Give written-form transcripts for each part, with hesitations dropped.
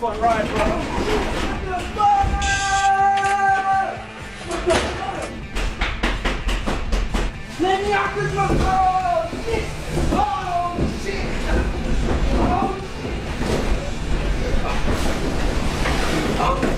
fun ride, bro. Let me out this one. Oh, shit. Oh, shit. Oh, shit. Oh.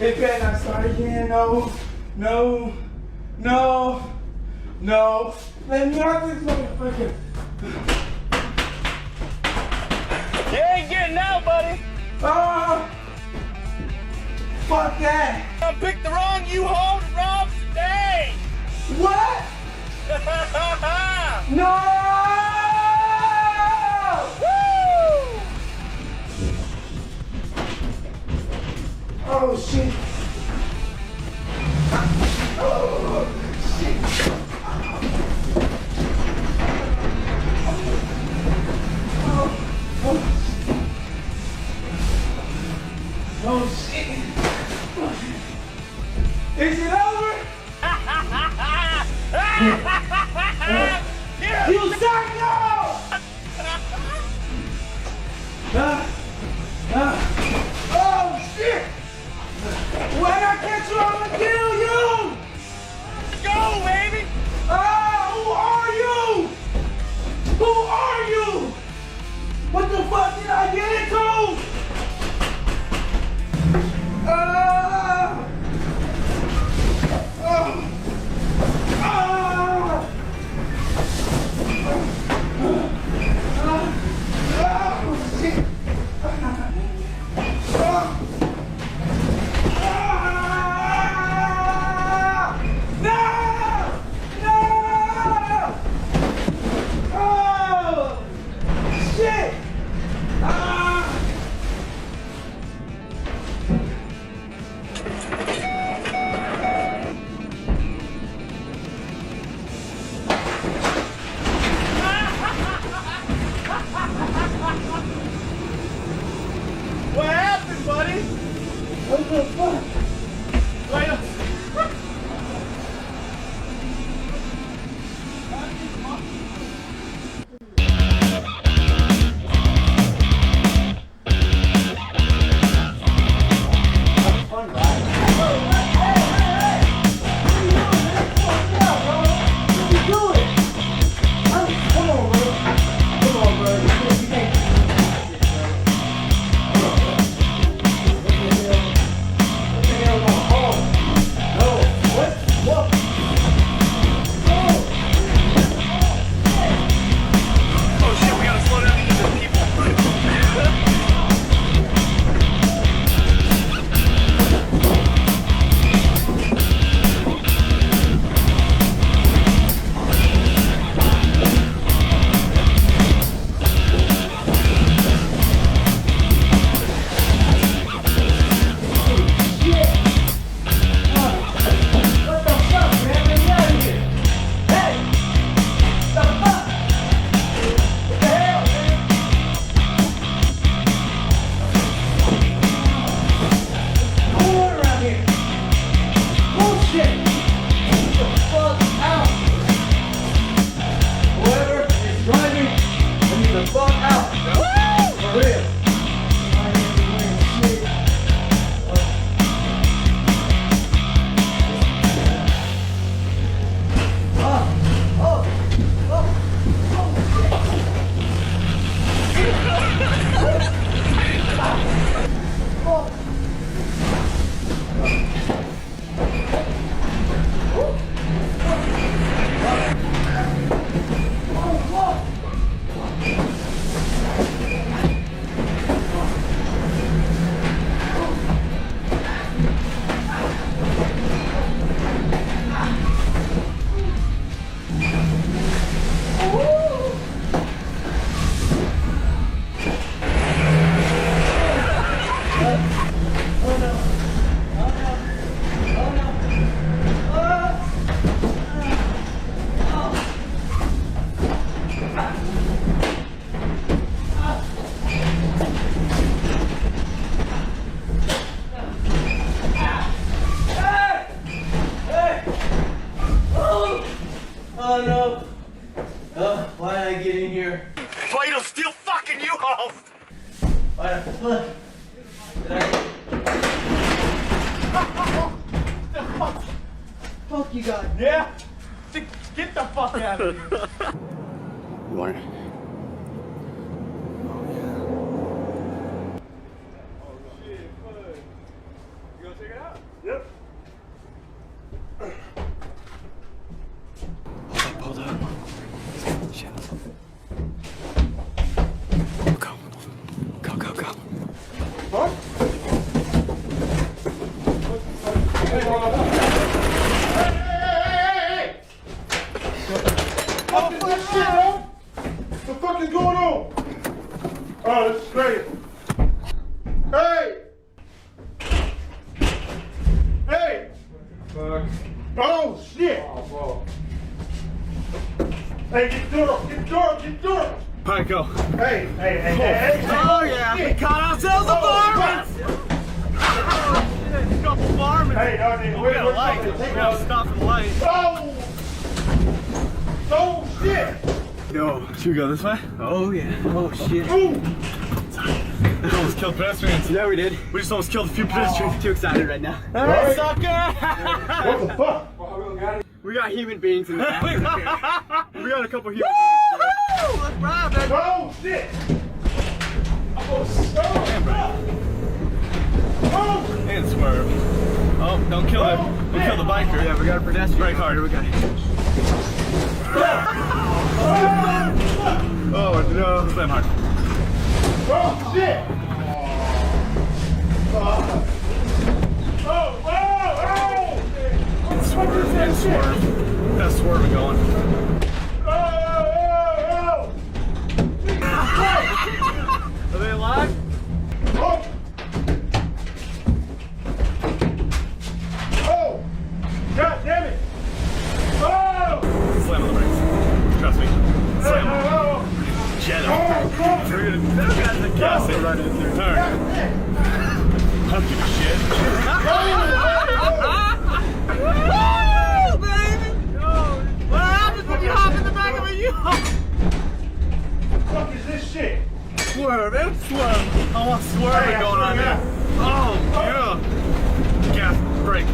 It better not start again. No, no, no, no. Let me out this motherfucker. You ain't getting out, buddy. Oh, fuck that. I picked the wrong U-Haul route today. What? No! Woo! Oh shit. Oh shit. Oh shit. Is it over? You psycho! Oh shit! When I catch you, I'm gonna kill you! Go, baby! Who are you? Who are you? What the fuck did I get into? Shit. What happened, buddy? What the fuck? Wait up. Fuck you guys. Yeah? Get the fuck out of here. You want it? Oh shit, bud. You gonna check it out? Yep. Hold up. Shit. Go. Go, go, go. What? What the fuck is going on? Oh, this is great. Hey! Hey! Fuck. Oh, shit! Hey, get the door! Get the door! Get the door! Alright, go. Hey, hey, hey, hey, hey! Oh yeah, we caught ourselves a varmint! A couple varmints. Hey, Donnie, We got a light. We gotta stop the light. Oh! Oh, shit! Yo, should we go this way? Oh, yeah. Oh, shit. Ooh! We almost killed pedestrians. Yeah, we did. We just almost killed a few pedestrians. Too excited right now. Right. Sucker! What the fuck? We got human beings in the back. We got a couple human Let's ride, baby. Oh, shit! Oh, and swerve. Oh, don't kill the biker. Yeah, we got a pedestrian. Brake hard. We got it. Oh no. Slam hard. oh, shit! Oh, Swerve and swerve. That's swerving going. Are they alive? Oh! Oh! God damn it! Oh! Slam on the brakes. Trust me. Slam on. Oh! Jet Oh! We're gonna gas it right in there. Alright. I don't give a shit. Woo, baby! What happens when you hop in the back of a yacht? What the fuck is this shit? Swerve and swerve. I want swerving going on there. Oh, yeah. Gas, brake.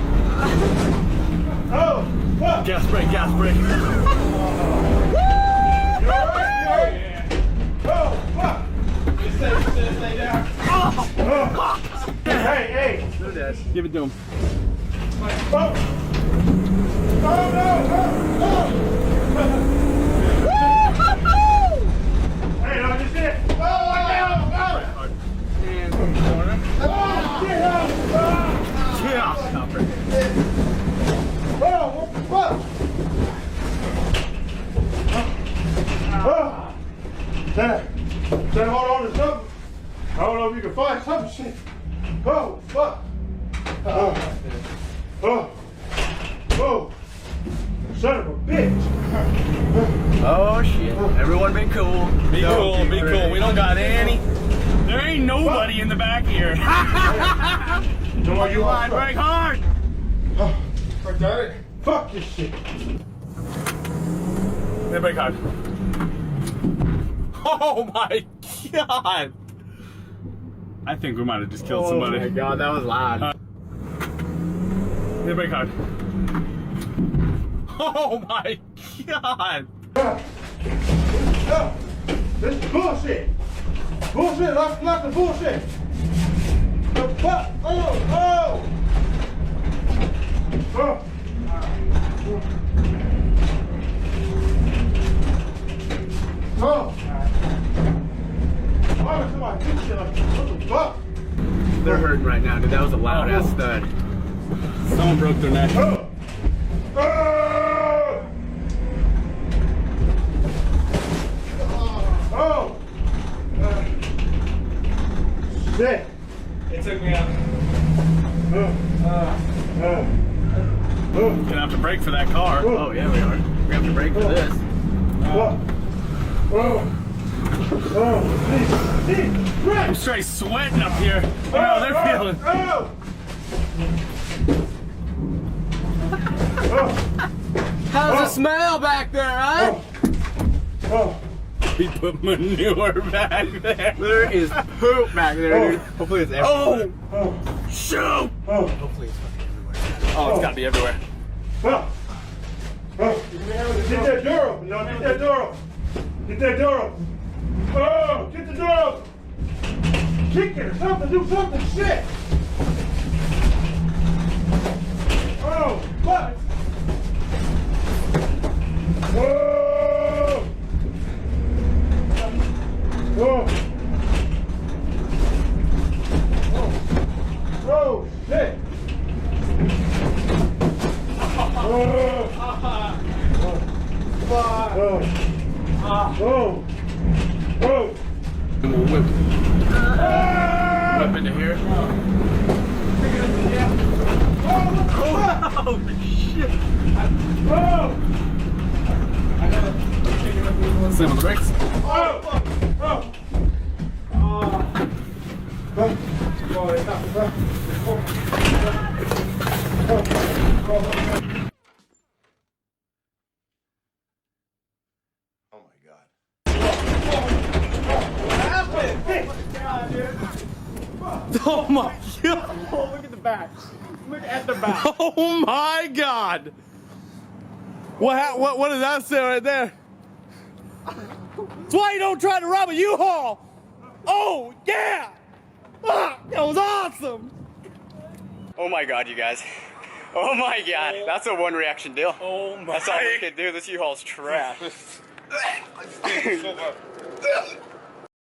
Oh! Fuck! Gas, brake, gas, brake. Oh! Fuck! Stay down. Oh! Hey, hey! They're dead. Give it to him. Oh! Oh no! Hey, no, this is it! Oh! And corner. Oh! Shit! Oh! Yeah. Stop right there. Oh! What the fuck? Oh! Dad, hold on to something. I don't know if you can find something. Shit. Oh, fuck. Oh. Oh. Oh. Son of a bitch. Oh, shit. Everyone be cool. Be cool, be cool. We don't got any. There ain't nobody in the back here. No more you Line, brake hard. Oh, fuck that. Fuck this shit. Yeah, brake hard. Oh my god. I think we might have just killed somebody. Oh my god, that was loud. Yeah, brake hard. Oh my god. Oh, this is bullshit. Bullshit, lots of bullshit. The fuck? Oh, oh. Oh. Oh. Why would somebody do shit like this? What the fuck? They're hurting right now, dude. That was a loud ass thud. Someone broke their neck. Oh. Oh. Oh. Shit. It took me out. Gonna have to brake for that car. Oh, yeah, we are. We have to brake for this. Oh. Oh. Oh. I'm straight sweating up here. Oh, no, they're feeling. Oh. Oh. How's it smell back there, huh? Oh. We put manure back there. There is poop back there, dude. Hopefully it's everywhere. Oh! Shoot! Oh! Hopefully it's fucking everywhere. Oh, it's gotta be everywhere. Oh! Oh! Get that door open, no, get that door open. Get that door open. Oh! Get the door open. Kick it or something, do something, shit! Oh! Fuck! Oh! Oh! Oh, shit! Oh! Oh! Oh! We'll whip into here. Oh, shit! oh! Slam on the brakes. Oh! Oh! Oh my God. Oh my God! Oh, look at the back. Look at the back. Oh my God! What does that say right there? That's why you don't try to rob a U-Haul! Oh, yeah! Ah, that was awesome! Oh my God, you guys. Oh my God, that's a one reaction deal. Oh my That's all we can do. This U-Haul's trash.